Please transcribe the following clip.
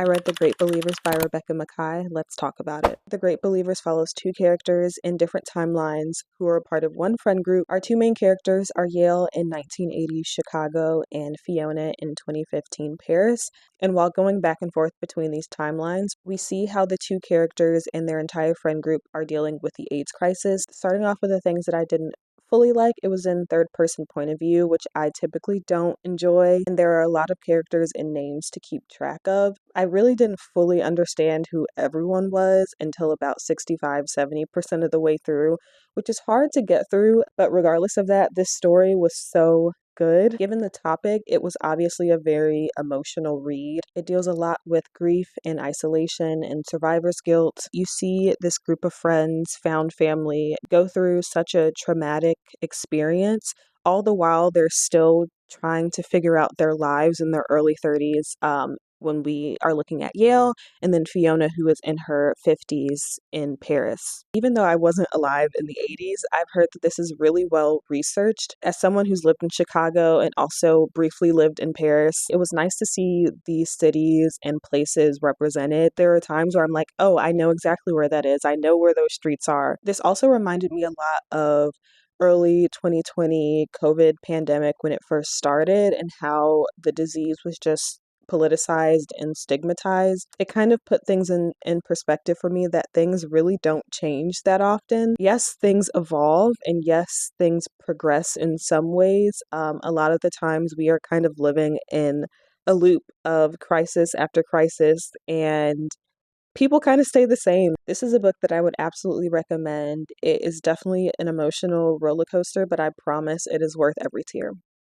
I read The Great Believers by Rebecca Makkai. Let's talk about it. The Great Believers follows two characters in different timelines who are a part of one friend group. Our two main characters are Yale in 1980 Chicago and Fiona in 2015 Paris. And while going back and forth between these timelines, we see how the two characters and their entire friend group are dealing with the AIDS crisis. Starting off with the things that I didn't fully like, it was in third person point of view, which I typically don't enjoy, and there are a lot of characters and names to keep track of. I really didn't fully understand who everyone was until about 65-70% of the way through, which is hard to get through, but regardless of that, this story was so good. Given the topic, it was obviously a very emotional read. It deals a lot with grief and isolation and survivor's guilt. You see this group of friends, found family, go through such a traumatic experience, all the while they're still trying to figure out their lives in their early 30s. When we are looking at Yale, and then Fiona, who is in her 50s in Paris. Even though I wasn't alive in the 80s, I've heard that this is really well researched. As someone who's lived in Chicago and also briefly lived in Paris, it was nice to see these cities and places represented. There are times where I'm like, oh, I know exactly where that is. I know where those streets are. This also reminded me a lot of early 2020 COVID pandemic when it first started and how the disease was just politicized and stigmatized. It kind of put things in perspective for me that things really don't change that often. Yes, things evolve and yes, things progress in some ways. A lot of the times we are kind of living in a loop of crisis after crisis, and people kind of stay the same. This is a book that I would absolutely recommend. It is definitely an emotional roller coaster, but I promise it is worth every tear.